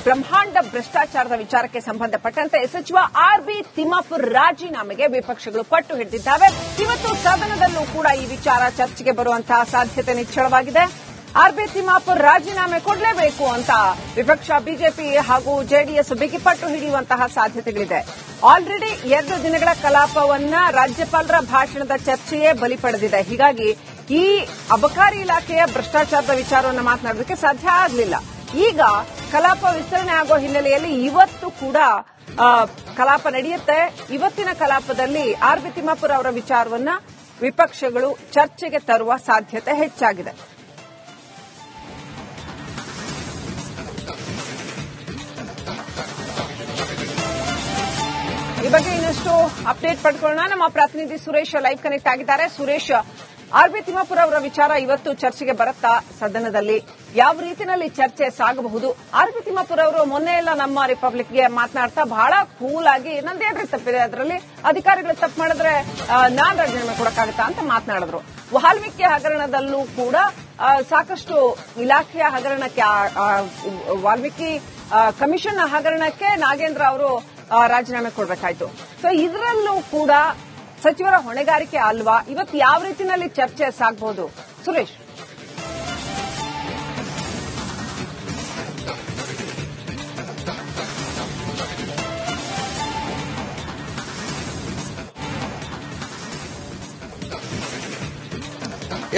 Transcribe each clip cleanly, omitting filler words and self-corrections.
ಬ್ರಹ್ಮಾಂಡ ಭ್ರಷ್ಟಾಚಾರದ ವಿಚಾರಕ್ಕೆ ಸಂಬಂಧಪಟ್ಟಂತೆ ಸಚಿವ ಆರ್.ಬಿ. ತಿಮ್ಮಾಪುರ್ ರಾಜೀನಾಮೆಗೆ ವಿಪಕ್ಷಗಳು ಪಟ್ಟು ಹಿಡಿದಿದ್ದಾವೆ. ಇವತ್ತು ಸದನದಲ್ಲೂ ಕೂಡ ಈ ವಿಚಾರ ಚರ್ಚೆಗೆ ಬರುವಂತಹ ಸಾಧ್ಯತೆ ನಿಚ್ಚಳವಾಗಿದೆ. ಆರ್.ಬಿ. ತಿಮ್ಮಾಪುರ್ ರಾಜೀನಾಮೆ ಕೊಡಲೇಬೇಕು ಅಂತ ವಿಪಕ್ಷ ಬಿಜೆಪಿ ಹಾಗೂ ಜೆಡಿಎಸ್ ಬಿಗಿಪಟ್ಟು ಹಿಡಿಯುವಂತಹ ಸಾಧ್ಯತೆಗಳಿದೆ. ಆಲ್ರೆಡಿ 2 ದಿನಗಳ ಕಲಾಪವನ್ನ ರಾಜ್ಯಪಾಲರ ಭಾಷಣದ ಚರ್ಚೆಯೇ ಬಲಿ ಪಡೆದಿದೆ. ಹೀಗಾಗಿ ಈ ಅಬಕಾರಿ ಇಲಾಖೆಯ ಭ್ರಷ್ಟಾಚಾರದ ವಿಚಾರವನ್ನು ಮಾತನಾಡೋದಕ್ಕೆ ಸಾಧ್ಯ ಆಗಲಿಲ್ಲ. ಈಗ ಕಲಾಪ ವಿಸ್ತರಣೆ ಆಗೋ ಹಿನ್ನೆಲೆಯಲ್ಲಿ ಇವತ್ತು ಕೂಡ ಕಲಾಪ ನಡೆಯುತ್ತೆ. ಇವತ್ತಿನ ಕಲಾಪದಲ್ಲಿ ಆರ್.ಬಿ. ತಿಮ್ಮಾಪುರ್ ಅವರ ವಿಚಾರವನ್ನ ವಿಪಕ್ಷಗಳು ಚರ್ಚೆಗೆ ತರುವ ಸಾಧ್ಯತೆ ಹೆಚ್ಚಾಗಿದೆ. ಈ ಬಗ್ಗೆ ಇನ್ನಷ್ಟು ಅಪ್ಡೇಟ್ ಪಡ್ಕೊಳ್ಳೋಣ. ನಮ್ಮ ಪ್ರತಿನಿಧಿ ಸುರೇಶ್ ಲೈವ್ ಕನೆಕ್ಟ್ ಆಗಿದ್ದಾರೆ. ಸುರೇಶ್, ಆರ್.ಬಿ. ತಿಮ್ಮಾಪುರ್ ಅವರ ವಿಚಾರ ಇವತ್ತು ಚರ್ಚೆಗೆ ಬರುತ್ತಾ ಸದನದಲ್ಲಿ? ಯಾವ ರೀತಿಯಲ್ಲಿ ಚರ್ಚೆ ಸಾಗಬಹುದು? ಆರ್.ಬಿ. ತಿಮ್ಮಾಪುರ್ ಅವರು ಮೊನ್ನೆ ಎಲ್ಲ ನಮ್ಮ ರಿಪಬ್ಲಿಕ್ಗೆ ಮಾತನಾಡ್ತಾ ಬಹಳ ಕೂಲ್ ಆಗಿ ನಂದೇನ್ರಿ ತಪ್ಪಿದೆ, ಅದರಲ್ಲಿ ಅಧಿಕಾರಿಗಳು ತಪ್ಪು ಮಾಡಿದ್ರೆ ನಾನ್ ರಾಜೀನಾಮೆ ಕೊಡಕ್ಕಾಗತ್ತಾ ಅಂತ ಮಾತನಾಡಿದ್ರು. ವಾಲ್ಮೀಕಿ ಹಗರಣದಲ್ಲೂ ಕೂಡ ಸಾಕಷ್ಟು ಇಲಾಖೆಯ ಹಗರಣಕ್ಕೆ, ವಾಲ್ಮೀಕಿ ಕಮಿಷನ್ ಹಗರಣಕ್ಕೆ ನಾಗೇಂದ್ರ ಅವರು ರಾಜೀನಾಮೆ ಕೊಡಬೇಕಾಯ್ತು. ಸೊ ಇದರಲ್ಲೂ ಕೂಡ ಸಚಿವರ ಹೊಣೆಗಾರಿಕೆ ಅಲ್ವಾ? ಇವತ್ತು ಯಾವ ರೀತಿಯಲ್ಲಿ ಚರ್ಚೆ ಸಾಗಬಹುದು ಸುರೇಶ್?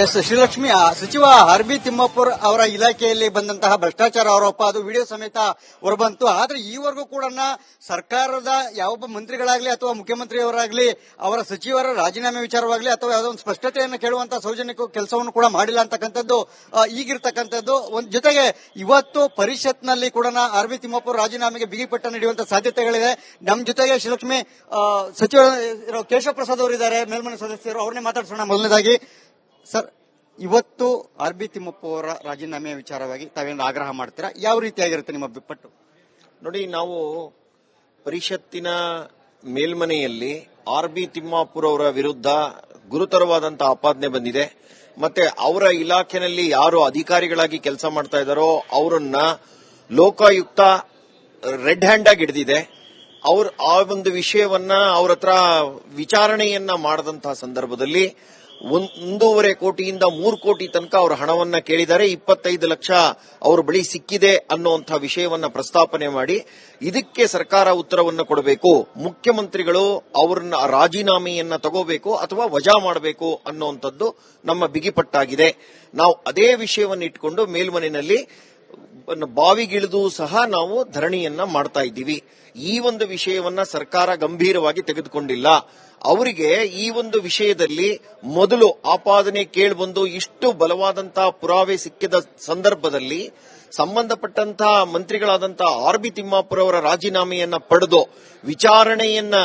ಎಸ್ ಶ್ರೀಲಕ್ಷ್ಮಿ, ಸಚಿವ ಆರ್.ಬಿ. ತಿಮ್ಮಾಪುರ್ ಅವರ ಇಲಾಖೆಯಲ್ಲಿ ಬಂದಂತಹ ಭ್ರಷ್ಟಾಚಾರ ಆರೋಪ ಅದು ವಿಡಿಯೋ ಸಮೇತ ಹೊರಬಂತು. ಆದ್ರೆ ಈವರೆಗೂ ಕೂಡ ಸರ್ಕಾರದ ಯಾವೊಬ್ಬ ಮಂತ್ರಿಗಳಾಗ್ಲಿ ಅಥವಾ ಮುಖ್ಯಮಂತ್ರಿಯವರಾಗ್ಲಿ ಅವರ ಸಚಿವರ ರಾಜೀನಾಮೆ ವಿಚಾರವಾಗ್ಲಿ ಅಥವಾ ಯಾವುದೋ ಒಂದು ಸ್ಪಷ್ಟತೆಯನ್ನು ಕೇಳುವಂತಹ ಸೌಜನ್ಯ ಕೆಲಸವನ್ನು ಕೂಡ ಮಾಡಿಲ್ಲ ಅಂತಕ್ಕಂಥದ್ದು ಈಗಿರ್ತಕ್ಕಂಥದ್ದು. ಜೊತೆಗೆ ಇವತ್ತು ಪರಿಷತ್ನಲ್ಲಿ ಕೂಡ ಆರ್.ಬಿ. ತಿಮ್ಮಾಪುರ್ ರಾಜೀನಾಮೆಗೆ ಬಿಗಿಪಟ್ಟು ನೀಡುವಂತಹ ಸಾಧ್ಯತೆಗಳಿದೆ. ನಮ್ಮ ಜೊತೆಗೆ ಶ್ರೀಲಕ್ಷ್ಮಿ ಸಚಿವ ಕೇಶವ ಪ್ರಸಾದ್ ಅವರಿದ್ದಾರೆ, ಮೇಲ್ಮನೆ ಸದಸ್ಯರು, ಅವ್ರನ್ನೇ ಮಾತಾಡ್ಸೋಣ. ಮೊದಲನೇದಾಗಿ ಸರ್, ಇವತ್ತು ಆರ್.ಬಿ. ತಿಮ್ಮಪ್ಪ ಅವರ ರಾಜೀನಾಮೆ ವಿಚಾರವಾಗಿ ತಾವೇನು ಆಗ್ರಹ ಮಾಡ್ತೀರಾ? ಯಾವ ರೀತಿಯಾಗಿರುತ್ತೆ ನಿಮ್ಮ ಬಿಪ್ಪಟ್ಟು? ನೋಡಿ, ನಾವು ಪರಿಷತ್ತಿನ ಮೇಲ್ಮನೆಯಲ್ಲಿ ಆರ್.ಬಿ. ತಿಮ್ಮಾಪುರ್ ಅವರ ವಿರುದ್ಧ ಗುರುತರವಾದಂತಹ ಆಪಾದನೆ ಬಂದಿದೆ. ಮತ್ತೆ ಅವರ ಇಲಾಖೆಯಲ್ಲಿ ಯಾರು ಅಧಿಕಾರಿಗಳಾಗಿ ಕೆಲಸ ಮಾಡ್ತಾ ಇದ್ದಾರೋ ಅವರನ್ನ ಲೋಕಾಯುಕ್ತ ರೆಡ್ ಹ್ಯಾಂಡ್ ಆಗಿ ಹಿಡಿದಿದೆ. ಆ ಒಂದು ವಿಷಯವನ್ನ ಅವ್ರ ಹತ್ರ ವಿಚಾರಣೆಯನ್ನ ಮಾಡದಂತಹ ಸಂದರ್ಭದಲ್ಲಿ 1.5 ಕೋಟಿಯಿಂದ 3 ಕೋಟಿ ತನಕ ಅವರ ಹಣವನ್ನ ಕೇಳಿದ್ದಾರೆ. 25 ಲಕ್ಷ ಅವರ ಬಳಿ ಸಿಕ್ಕಿದೆ ಅನ್ನುವಂತಹ ವಿಷಯವನ್ನ ಪ್ರಸ್ತಾಪನೆ ಮಾಡಿ ಇದಕ್ಕೆ ಸರ್ಕಾರ ಉತ್ತರವನ್ನು ಕೊಡಬೇಕು, ಮುಖ್ಯಮಂತ್ರಿಗಳು ಅವರನ್ನ ರಾಜೀನಾಮೆಯನ್ನ ತಗೋಬೇಕು ಅಥವಾ ವಜಾ ಮಾಡಬೇಕು ಅನ್ನುವಂಥದ್ದು ನಮ್ಮ ಬಿಗಿಪಟ್ಟಾಗಿದೆ. ನಾವು ಅದೇ ವಿಷಯವನ್ನು ಇಟ್ಕೊಂಡು ಮೇಲ್ಮನೆಯಲ್ಲಿ ಬಾವಿಗಿಳಿದು ಸಹ ನಾವು ಧರಣಿಯನ್ನ ಮಾಡ್ತಾ ಇದ್ದೀವಿ. ಈ ಒಂದು ವಿಷಯವನ್ನ ಸರ್ಕಾರ ಗಂಭೀರವಾಗಿ ತೆಗೆದುಕೊಂಡಿಲ್ಲ. ಅವರಿಗೆ ಈ ಒಂದು ವಿಷಯದಲ್ಲಿ ಮೊದಲು ಆಪಾದನೆ ಕೇಳಿಬಂದು ಇಷ್ಟು ಬಲವಾದಂತಹ ಪುರಾವೆ ಸಿಕ್ಕಿದ ಸಂದರ್ಭದಲ್ಲಿ ಸಂಬಂಧಪಟ್ಟಂತಹ ಮಂತ್ರಿಗಳಾದಂತಹ ಆರ್.ಬಿ. ತಿಮ್ಮಾಪುರ್ ಅವರ ರಾಜೀನಾಮೆಯನ್ನ ಪಡೆದು ವಿಚಾರಣೆಯನ್ನ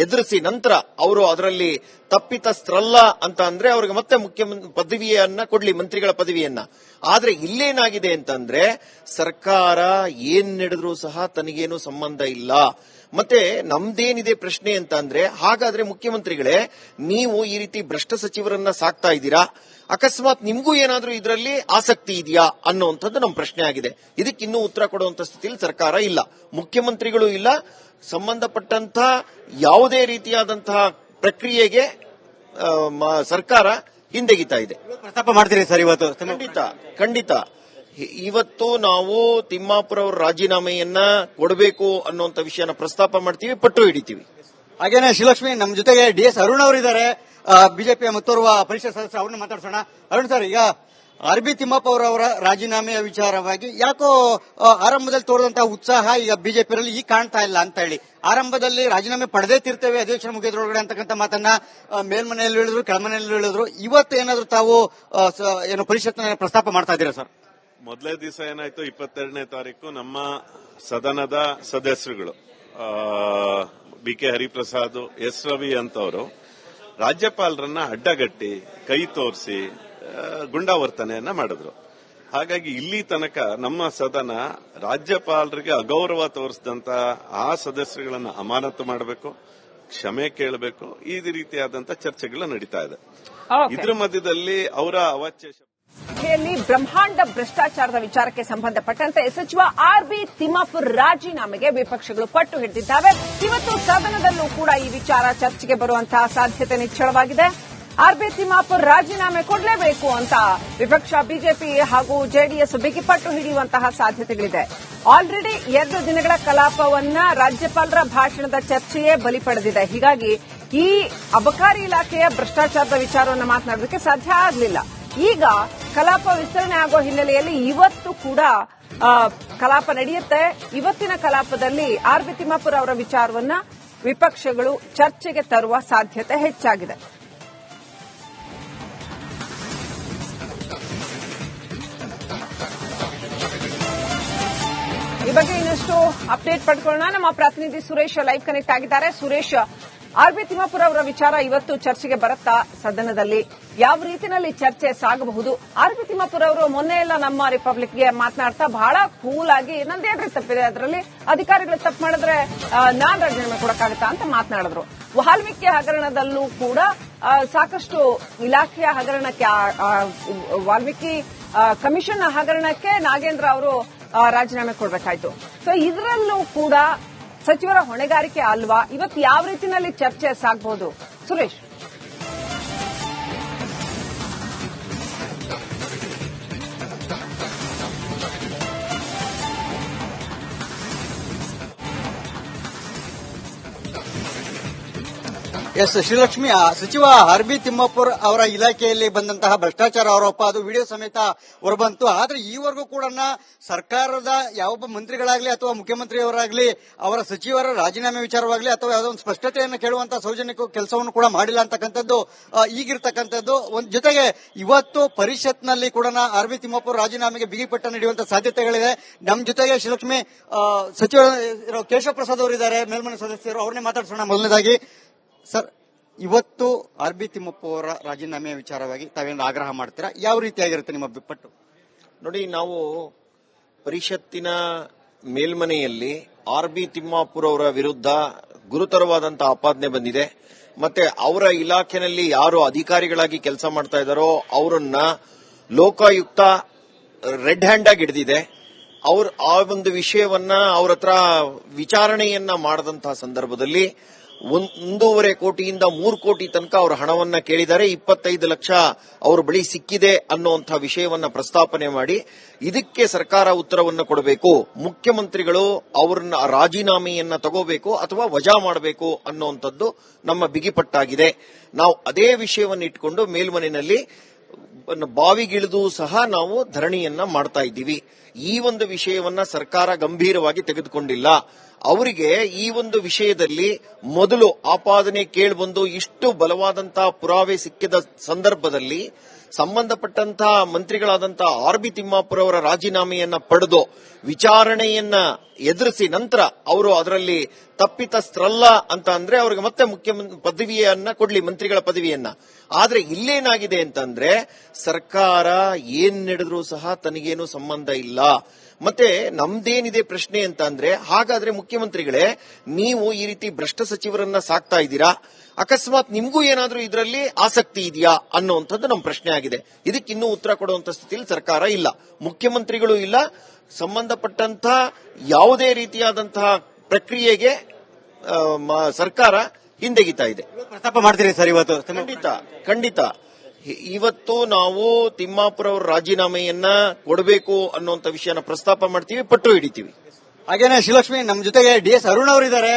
ಎದುರಿಸಿ ನಂತರ ಅವರು ಅದರಲ್ಲಿ ತಪ್ಪಿತಸ್ಥರಲ್ಲ ಅಂತ ಅಂದ್ರೆ ಅವರಿಗೆ ಮತ್ತೆ ಮುಖ್ಯಮಂತ್ರಿ ಪದವಿಯನ್ನ ಕೊಡ್ಲಿ, ಮಂತ್ರಿಗಳ ಪದವಿಯನ್ನ. ಆದ್ರೆ ಇಲ್ಲೇನಾಗಿದೆ ಅಂತಂದ್ರೆ ಸರ್ಕಾರ ಏನ್ ನಡೆದ್ರೂ ಸಹ ತನಗೇನು ಸಂಬಂಧ ಇಲ್ಲ. ಮತ್ತೆ ನಮ್ದೇನಿದೆ ಪ್ರಶ್ನೆ ಅಂತ ಅಂದ್ರೆ, ಹಾಗಾದ್ರೆ ಮುಖ್ಯಮಂತ್ರಿಗಳೇ ನೀವು ಈ ರೀತಿ ಭ್ರಷ್ಟ ಸಚಿವರನ್ನ ಸಾಕ್ತಾ ಇದ್ದೀರಾ, ಅಕಸ್ಮಾತ್ ನಿಮ್ಗೂ ಏನಾದ್ರೂ ಇದರಲ್ಲಿ ಆಸಕ್ತಿ ಇದೆಯಾ ಅನ್ನುವಂಥದ್ದು ನಮ್ಮ ಪ್ರಶ್ನೆ ಆಗಿದೆ. ಇದಕ್ಕಿನ್ನೂ ಉತ್ತರ ಕೊಡುವಂತ ಸ್ಥಿತಿಯಲ್ಲಿ ಸರ್ಕಾರ ಇಲ್ಲ, ಮುಖ್ಯಮಂತ್ರಿಗಳು ಇಲ್ಲ. ಸಂಬಂಧಪಟ್ಟಂತಹ ಯಾವುದೇ ರೀತಿಯಾದಂತಹ ಪ್ರಕ್ರಿಯೆಗೆ ಸರ್ಕಾರ ಹಿಂದೆಗಿತಾ ಇದೆ. ಪ್ರಸ್ತಾಪ ಮಾಡ್ತೀರಿ ಸರ್ ಇವತ್ತು? ಖಂಡಿತ. ಇವತ್ತು ನಾವು ತಿಮ್ಮಾಪುರ್ ಅವರ ರಾಜೀನಾಮೆಯನ್ನ ಕೊಡಬೇಕು ಅನ್ನುವಂಥ ವಿಷಯನ ಪ್ರಸ್ತಾಪ ಮಾಡ್ತೀವಿ, ಪಟ್ಟು ಹಿಡಿತೀವಿ. ಹಾಗೇನೆ ಶ್ರೀಲಕ್ಷ್ಮಿ, ನಮ್ಮ ಜೊತೆಗೆ ಡಿ.ಎಸ್. ಅರುಣ್ ಅವರಿದ್ದಾರೆ, ಬಿಜೆಪಿಯ ಮತ್ತೋರ್ವ ಪರಿಷತ್ ಸದಸ್ಯ, ಅವ್ರನ್ನ ಮಾತಾಡ್ಸೋಣ. ಅರುಣ್ ಸರ್, ಈಗ ಆರ್.ಬಿ. ತಿಮ್ಮಪ್ಪ ಅವರ ರಾಜೀನಾಮೆಯ ವಿಚಾರವಾಗಿ ಯಾಕೋ ಆರಂಭದಲ್ಲಿ ತೋರಿದಂತಹ ಉತ್ಸಾಹ ಈಗ ಬಿಜೆಪಿಯಲ್ಲಿ ಈಗ ಕಾಣ್ತಾ ಇಲ್ಲ ಅಂತ ಹೇಳಿ, ಆರಂಭದಲ್ಲಿ ರಾಜೀನಾಮೆ ಪಡೆದೇ ತಿರ್ತೇವೆ ಅಧಿವೇಶನ ಮುಗಿದ್ರೊಳಗಡೆ ಅಂತಕ್ಕಂಥ ಮಾತನ್ನ ಮೇಲ್ಮನೆಯಲ್ಲಿ ಹೇಳಿದ್ರು, ಕೆಳಮನೆಯಲ್ಲಿ ಹೇಳಿದ್ರು. ಇವತ್ತು ಏನಾದ್ರು ತಾವು ಏನು ಪರಿಷತ್ನ ಪ್ರಸ್ತಾಪ ಮಾಡ್ತಾ ಇದ್ದೀರಾ ಸರ್? ಮೊದಲೇ ದಿವಸ ಏನಾಯ್ತು, 22ನೇ ತಾರೀಕು ನಮ್ಮ ಸದನದ ಸದಸ್ಯರುಗಳು ಬಿ.ಕೆ. ಹರಿಪ್ರಸಾದ್, ಎಸ್. ರವಿ ಅಂತವರು ರಾಜ್ಯಪಾಲರನ್ನ ಅಡ್ಡಗಟ್ಟಿ ಕೈ ತೋರಿಸಿ ಗುಂಡಾವರ್ತನೆಯನ್ನ ಮಾಡಿದ್ರು. ಹಾಗಾಗಿ ಇಲ್ಲಿ ತನಕ ನಮ್ಮ ಸದನ ರಾಜ್ಯಪಾಲರಿಗೆ ಅಗೌರವ ತೋರಿಸಿದಂತ ಆ ಸದಸ್ಯರುಗಳನ್ನ ಅಮಾನತು ಮಾಡಬೇಕು, ಕ್ಷಮೆ ಕೇಳಬೇಕು, ಈ ರೀತಿಯಾದಂತಹ ಚರ್ಚೆಗಳು ನಡೀತಾ ಇದೆ. ಇದ್ರ ಮಧ್ಯದಲ್ಲಿ ಅವರ ಅವಾಚ್ಯ ಇಲಾಖೆಯಲ್ಲಿ ಬ್ರಹ್ಮಾಂಡ ಭ್ರಷ್ಟಾಚಾರದ ವಿಚಾರಕ್ಕೆ ಸಂಬಂಧಪಟ್ಟಂತೆ ಸಚಿವ ಆರ್ಬಿ ತಿಮ್ಮಾಪುರ್ ರಾಜೀನಾಮೆಗೆ ವಿಪಕ್ಷಗಳು ಪಟ್ಟು ಹಿಡಿದಿದ್ದಾವೆ. ಇವತ್ತು ಸದನದಲ್ಲೂ ಕೂಡ ಈ ವಿಚಾರ ಚರ್ಚೆಗೆ ಬರುವಂತಹ ಸಾಧ್ಯತೆ ನಿಚ್ಚಳವಾಗಿದೆ. ಆರ್ಬಿ ತಿಮ್ಮಾಪುರ್ ರಾಜೀನಾಮೆ ಕೊಡಲೇಬೇಕು ಅಂತ ವಿಪಕ್ಷ ಬಿಜೆಪಿ ಹಾಗೂ ಜೆಡಿಎಸ್ ಬಿಗಿಪಟ್ಟು ಹಿಡಿಯುವಂತಹ ಸಾಧ್ಯತೆಗಳಿದೆ. ಆಲ್ರೆಡಿ 2 ದಿನಗಳ ಕಲಾಪವನ್ನ ರಾಜ್ಯಪಾಲರ ಭಾಷಣದ ಚರ್ಚೆಯೇ ಬಲಿ ಪಡೆದಿದೆ. ಹೀಗಾಗಿ ಈ ಅಬಕಾರಿ ಇಲಾಖೆಯ ಭ್ರಷ್ಟಾಚಾರದ ವಿಚಾರವನ್ನು ಮಾತನಾಡೋದಕ್ಕೆ ಸಾಧ್ಯ ಆಗಲಿಲ್ಲ. ಈಗ ಕಲಾಪ ವಿಸ್ತರಣೆ ಆಗೋ ಹಿನ್ನೆಲೆಯಲ್ಲಿ ಇವತ್ತು ಕೂಡ ಕಲಾಪ ನಡೆಯುತ್ತೆ. ಇವತ್ತಿನ ಕಲಾಪದಲ್ಲಿ ಆರ್ಬಿ ತಿಮ್ಮಾಪುರ್ ಅವರ ವಿಚಾರವನ್ನ ವಿಪಕ್ಷಗಳು ಚರ್ಚೆಗೆ ತರುವ ಸಾಧ್ಯತೆ ಹೆಚ್ಚಾಗಿದೆ. ಈ ಬಗ್ಗೆ ಇನ್ನಷ್ಟು ಅಪ್ಡೇಟ್ ಪಡ್ಕೊಳ್ಳೋಣ. ನಮ್ಮ ಪ್ರತಿನಿಧಿ ಸುರೇಶ್ ಲೈವ್ ಕನೆಕ್ಟ್ ಆಗಿದ್ದಾರೆ. ಸುರೇಶ್, ಆರ್ಬಿ ತಿಮ್ಮಾಪುರ್ ಅವರ ವಿಚಾರ ಇವತ್ತು ಚರ್ಚೆಗೆ ಬರುತ್ತಾ ಸದನದಲ್ಲಿ? ಯಾವ ರೀತಿಯಲ್ಲಿ ಚರ್ಚೆ ಸಾಗಬಹುದು? ಆರ್ಬಿ ತಿಮ್ಮಾಪುರ್ ಅವರು ಮೊನ್ನೆ ಎಲ್ಲ ನಮ್ಮ ರಿಪಬ್ಲಿಕ್ಗೆ ಮಾತನಾಡ್ತಾ ಬಹಳ ಕೂಲ್ ಆಗಿ ನಂದೇನ್ರಿ ತಪ್ಪಿದೆ, ಅದರಲ್ಲಿ ಅಧಿಕಾರಿಗಳು ತಪ್ಪು ಮಾಡಿದ್ರೆ ನಾನ್ ರಾಜೀನಾಮೆ ಕೊಡಕ್ಕಾಗತ್ತಾ ಅಂತ ಮಾತನಾಡಿದ್ರು. ವಾಲ್ಮೀಕಿ ಹಗರಣದಲ್ಲೂ ಕೂಡ ಸಾಕಷ್ಟು ಇಲಾಖೆಯ ಹಗರಣಕ್ಕೆ, ವಾಲ್ಮೀಕಿ ಕಮಿಷನ್ ಹಗರಣಕ್ಕೆ ನಾಗೇಂದ್ರ ಅವರು ರಾಜೀನಾಮೆ ಕೊಡಬೇಕಾಯ್ತು. ಸೊ ಇದರಲ್ಲೂ ಕೂಡ ಸಚಿವರ ಹೊಣೆಗಾರಿಕೆ ಅಲ್ವಾ? ಇವತ್ತು ಯಾವ ರೀತಿಯಲ್ಲಿ ಚರ್ಚೆ ಸಾಗಬಹುದು ಸುರೇಶ್? ಎಸ್ ಶ್ರೀಲಕ್ಷ್ಮಿ, ಸಚಿವ ಆರ್ಬಿ ತಿಮ್ಮಾಪುರ್ ಅವರ ಇಲಾಖೆಯಲ್ಲಿ ಬಂದಂತಹ ಭ್ರಷ್ಟಾಚಾರ ಆರೋಪ ಅದು ವಿಡಿಯೋ ಸಮೇತ ಹೊರಬಂತು. ಆದ್ರೆ ಈವರೆಗೂ ಕೂಡ ಸರ್ಕಾರದ ಯಾವೊಬ್ಬ ಮಂತ್ರಿಗಳಾಗ್ಲಿ ಅಥವಾ ಮುಖ್ಯಮಂತ್ರಿಯವರಾಗ್ಲಿ ಅವರ ಸಚಿವರ ರಾಜೀನಾಮೆ ವಿಚಾರವಾಗ್ಲಿ ಅಥವಾ ಯಾವುದೋ ಒಂದು ಸ್ಪಷ್ಟತೆಯನ್ನು ಕೇಳುವಂತಹ ಸೌಜನ್ಯ ಕೆಲಸವನ್ನು ಕೂಡ ಮಾಡಿಲ್ಲ ಅಂತಕ್ಕಂಥದ್ದು ಈಗಿರ್ತಕ್ಕಂಥದ್ದು. ಜೊತೆಗೆ ಇವತ್ತು ಪರಿಷತ್ನಲ್ಲಿ ಕೂಡ ಆರ್ಬಿ ತಿಮ್ಮಾಪುರ್ ರಾಜೀನಾಮೆಗೆ ಬಿಗಿಪಟ್ಟ ನೀಡುವಂತಹ ಸಾಧ್ಯತೆಗಳಿದೆ. ನಮ್ಮ ಜೊತೆಗೆ ಶ್ರೀಲಕ್ಷ್ಮಿ ಸಚಿವ ಕೇಶವ ಪ್ರಸಾದ್ ಅವರಿದ್ದಾರೆ, ಮೇಲ್ಮನೆ ಸದಸ್ಯರು, ಅವ್ರನ್ನೇ ಮಾತಾಡ್ಸೋಣ. ಮೊದಲನೇದಾಗಿ ಸರ್, ಇವತ್ತು ಆರ್ಬಿ ತಿಮ್ಮಪ್ಪ ಅವರ ರಾಜೀನಾಮೆಯ ವಿಚಾರವಾಗಿ ತಾವೇನು ಆಗ್ರಹ ಮಾಡ್ತೀರಾ? ಯಾವ ರೀತಿಯಾಗಿರುತ್ತೆ ನಿಮ್ಮ ಬಿಪ್ಪಟ್ಟು? ನೋಡಿ, ನಾವು ಪರಿಷತ್ತಿನ ಮೇಲ್ಮನೆಯಲ್ಲಿ ಆರ್ಬಿ ತಿಮ್ಮಾಪುರ್ ಅವರ ವಿರುದ್ಧ ಗುರುತರವಾದಂತಹ ಆಪಾದನೆ ಬಂದಿದೆ. ಮತ್ತೆ ಅವರ ಇಲಾಖೆಯಲ್ಲಿ ಯಾರು ಅಧಿಕಾರಿಗಳಾಗಿ ಕೆಲಸ ಮಾಡ್ತಾ ಇದ್ದಾರೋ ಅವರನ್ನ ಲೋಕಾಯುಕ್ತ ರೆಡ್ ಹ್ಯಾಂಡ್ ಆಗಿ ಹಿಡಿದಿದೆ. ಆ ಒಂದು ವಿಷಯವನ್ನ ಅವ್ರ ಹತ್ರ ವಿಚಾರಣೆಯನ್ನ ಮಾಡದಂತಹ ಸಂದರ್ಭದಲ್ಲಿ 1.5 ಕೋಟಿಯಿಂದ 3 ಕೋಟಿ ತನಕ ಅವರ ಹಣವನ್ನ ಕೇಳಿದ್ದಾರೆ. 25 ಲಕ್ಷ ಅವರ ಬಳಿ ಸಿಕ್ಕಿದೆ ಅನ್ನುವಂತಹ ವಿಷಯವನ್ನ ಪ್ರಸ್ತಾಪನೆ ಮಾಡಿ ಇದಕ್ಕೆ ಸರ್ಕಾರ ಉತ್ತರವನ್ನು ಕೊಡಬೇಕು, ಮುಖ್ಯಮಂತ್ರಿಗಳು ಅವರನ್ನ ರಾಜೀನಾಮೆಯನ್ನ ತಗೋಬೇಕು ಅಥವಾ ವಜಾ ಮಾಡಬೇಕು ಅನ್ನುವಂಥದ್ದು ನಮ್ಮ ಬಿಗಿಪಟ್ಟಾಗಿದೆ. ನಾವು ಅದೇ ವಿಷಯವನ್ನು ಇಟ್ಕೊಂಡು ಮೇಲ್ಮನೆಯಲ್ಲಿ ಬಾವಿಗಿಳಿದು ಸಹ ನಾವು ಧರಣಿಯನ್ನ ಮಾಡ್ತಾ ಇದ್ದೀವಿ. ಈ ಒಂದು ವಿಷಯವನ್ನ ಸರ್ಕಾರ ಗಂಭೀರವಾಗಿ ತೆಗೆದುಕೊಂಡಿಲ್ಲ. ಅವರಿಗೆ ಈ ಒಂದು ವಿಷಯದಲ್ಲಿ ಮೊದಲು ಆಪಾದನೆ ಕೇಳಿಬಂದು ಇಷ್ಟು ಬಲವಾದಂತಹ ಪುರಾವೆ ಸಿಕ್ಕಿದ ಸಂದರ್ಭದಲ್ಲಿ ಸಂಬಂಧಪಟ್ಟಂತಹ ಮಂತ್ರಿಗಳಾದಂತಹ ಆರ್ಬಿ ತಿಮ್ಮಾಪುರ್ ಅವರ ರಾಜೀನಾಮೆಯನ್ನ ಪಡೆದು ವಿಚಾರಣೆಯನ್ನ ಎದುರಿಸಿ ನಂತರ ಅವರು ಅದರಲ್ಲಿ ತಪ್ಪಿತಸ್ಥರಲ್ಲ ಅಂತ ಅಂದ್ರೆ ಅವರಿಗೆ ಮತ್ತೆ ಮುಖ್ಯಮಂತ್ರಿ ಪದವಿಯನ್ನ ಕೊಡ್ಲಿ, ಮಂತ್ರಿಗಳ ಪದವಿಯನ್ನ. ಆದ್ರೆ ಇಲ್ಲೇನಾಗಿದೆ ಅಂತಂದ್ರೆ ಸರ್ಕಾರ ಏನ್ ನಡೆದ್ರೂ ಸಹ ತನಗೇನು ಸಂಬಂಧ ಇಲ್ಲ. ಮತ್ತೆ ನಮ್ದೇನಿದೆ ಪ್ರಶ್ನೆ ಅಂತ ಅಂದ್ರೆ, ಹಾಗಾದ್ರೆ ಮುಖ್ಯಮಂತ್ರಿಗಳೇ ನೀವು ಈ ರೀತಿ ಭ್ರಷ್ಟ ಸಚಿವರನ್ನ ಸಾಕ್ತಾ ಇದ್ದೀರಾ, ಅಕಸ್ಮಾತ್ ನಿಮ್ಗೂ ಏನಾದ್ರೂ ಇದರಲ್ಲಿ ಆಸಕ್ತಿ ಇದೆಯಾ ಅನ್ನುವಂಥದ್ದು ನಮ್ಮ ಪ್ರಶ್ನೆ ಆಗಿದೆ. ಇದಕ್ಕೆ ಇನ್ನೂ ಉತ್ತರ ಕೊಡುವಂತ ಸ್ಥಿತಿಯಲ್ಲಿ ಸರ್ಕಾರ ಇಲ್ಲ, ಮುಖ್ಯಮಂತ್ರಿಗಳು ಇಲ್ಲ. ಸಂಬಂಧಪಟ್ಟಂತಹ ಯಾವುದೇ ರೀತಿಯಾದಂತಹ ಪ್ರಕ್ರಿಯೆಗೆ ಸರ್ಕಾರ ಹಿಂದೆಗಿತಾ ಇದೆ. ಪ್ರಸ್ತಾಪ ಮಾಡ್ತೀರಿ ಸರ್ ಇವತ್ತು? ಖಂಡಿತ. ಇವತ್ತು ನಾವು ತಿಮ್ಮಾಪುರ ಅವರ ರಾಜೀನಾಮೆಯನ್ನ ಕೊಡಬೇಕು ಅನ್ನುವಂತ ವಿಷಯನ ಪ್ರಸ್ತಾಪ ಮಾಡ್ತೀವಿ, ಪಟ್ಟು ಹಿಡಿತೀವಿ. ಹಾಗೇನೆ ಶ್ರೀಲಕ್ಷ್ಮಿ, ನಮ್ಮ ಜೊತೆಗೆ DS ಅರುಣ್ ಅವರಿದ್ದಾರೆ.